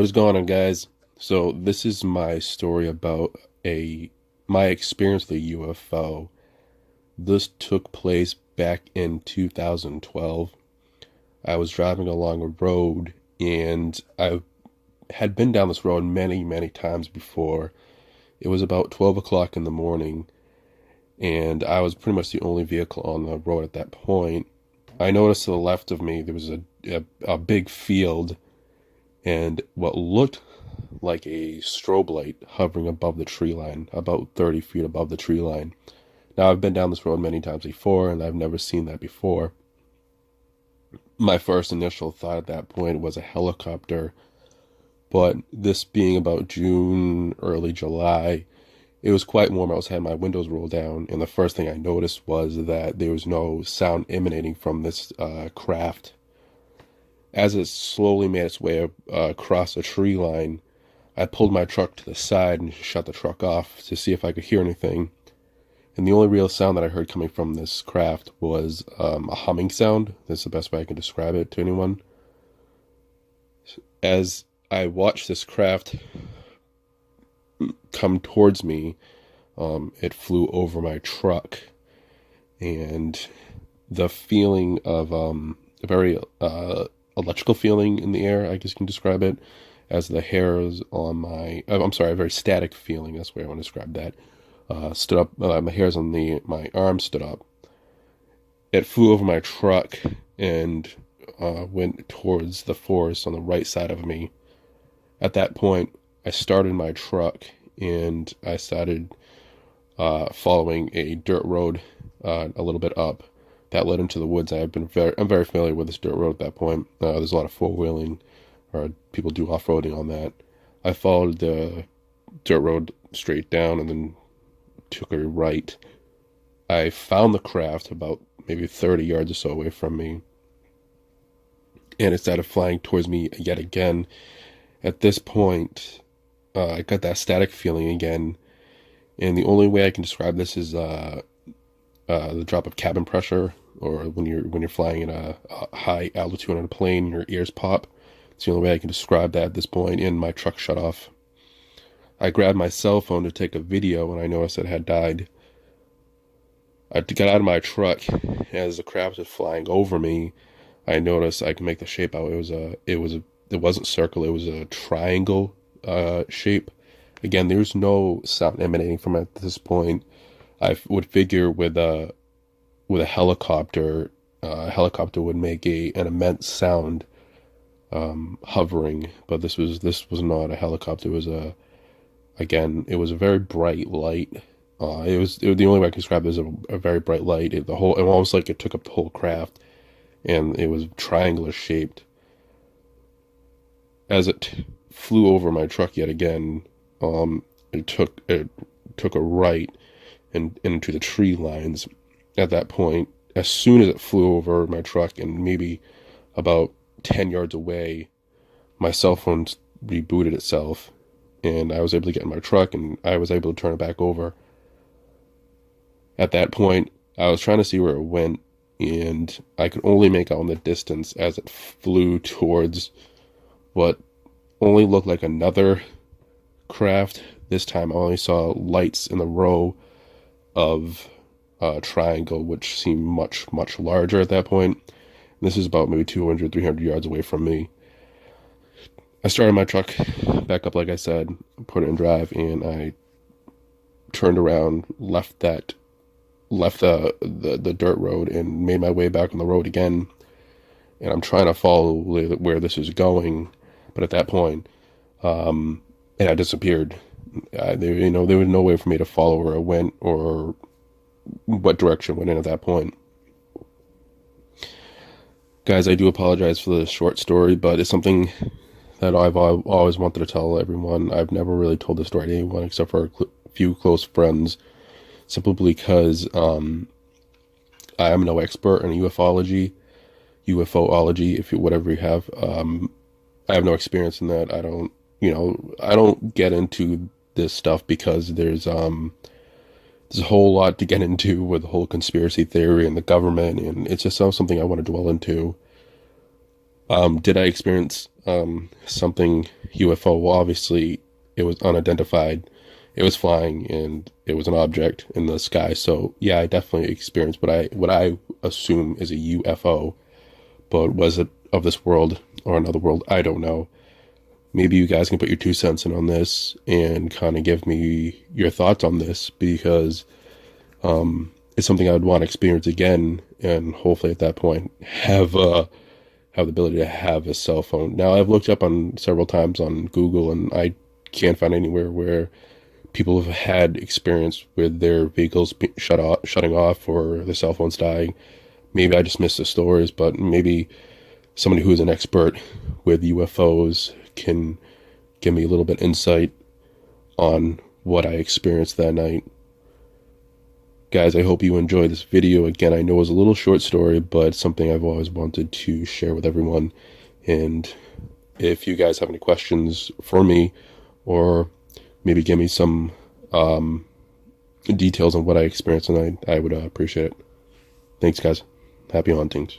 What is going on, guys? So this is my story about a my experience with a UFO. This took place back in 2012. I was driving along a road and I had been down this road many, many times before. It was about 12 o'clock in the morning and I was pretty much the only vehicle on the road at that point. I noticed to the left of me there was a big field and what looked like a strobe light hovering above the tree line, about 30 feet above the tree line. Now, I've been down this road many times before, and I've never seen that before. My first initial thought at that point was a helicopter, but this being about June, early July, it was quite warm. I was had my windows rolled down, and the first thing I noticed was that there was no sound emanating from this craft. As it slowly made its way across the tree line, I pulled my truck to the side and shut the truck off to see if I could hear anything. And the only real sound that I heard coming from this craft was a humming sound. That's the best way I can describe it to anyone. As I watched this craft come towards me, it flew over my truck. And the feeling of a very electrical feeling in the air, I guess you can describe it, as the hairs on my, I'm sorry, a very static feeling, that's the way I want to describe that, stood up, my hairs on my arm stood up. It flew over my truck and went towards the forest on the right side of me. At that point, I started my truck and I started following a dirt road a little bit up that led into the woods. I'm very familiar with this dirt road at that point. There's a lot of four-wheeling, or people do off-roading on that. I followed the dirt road straight down and then took a right. I found the craft about maybe 30 yards or so away from me, and it started flying towards me yet again. At this point, I got that static feeling again, and the only way I can describe this is the drop of cabin pressure, or when you're flying in a high altitude on a plane, your ears pop. It's the only way I can describe that at this point, and my truck shut off. I grabbed my cell phone to take a video, and I noticed it had died. I got out of my truck as the craft was flying over me. I noticed I could make the shape out. It wasn't circle. It was a triangle shape. Again, there's no sound emanating from it at this point. I would figure with a helicopter, a helicopter would make an immense sound hovering, but this was not a helicopter. It was a very bright light. The only way I can describe it as a very bright light. It almost like it took up the whole craft, and it was triangular shaped. As it flew over my truck yet again, it took a right and into the tree lines. At that point, as soon as it flew over my truck and maybe about 10 yards away, my cell phone rebooted itself, and I was able to get in my truck and I was able to turn it back over. At that point, I was trying to see where it went, and I could only make out in the distance as it flew towards what only looked like another craft. This time I only saw lights in the row of triangle, which seemed much, much larger at that point. This is about maybe 200, 300 yards away from me. I started my truck back up, like I said, put it in drive, and I turned around, left the dirt road, and made my way back on the road again. And I'm trying to follow where this is going, but at that point, it had disappeared. There was no way for me to follow where it went or what direction it went in at that point. Guys, I do apologize for the short story, but it's something that I've always wanted to tell everyone. I've never really told this story to anyone except for a few close friends, simply because I am no expert in UFOlogy, if whatever you have. I have no experience in that. I don't get into this stuff because there's a whole lot to get into with the whole conspiracy theory and the government, and it's just something I want to dwell into. Did I experience something UFO? Well, obviously, it was unidentified. It was flying, and it was an object in the sky. So yeah, I definitely experienced what I assume is a UFO. But was it of this world or another world? I don't know. Maybe you guys can put your 2 cents in on this and kind of give me your thoughts on this, because it's something I would want to experience again, and hopefully at that point have the ability to have a cell phone. Now, I've looked up on several times on Google, and I can't find anywhere where people have had experience with their vehicles shutting off or their cell phones dying. Maybe I just missed the stories, but maybe somebody who's an expert with UFOs can give me a little bit insight on what I experienced that night. Guys, I hope you enjoyed this video. Again, I know it was a little short story, but it's something I've always wanted to share with everyone. And if you guys have any questions for me, or maybe give me some details on what I experienced tonight, I would appreciate it. Thanks, guys. Happy hauntings.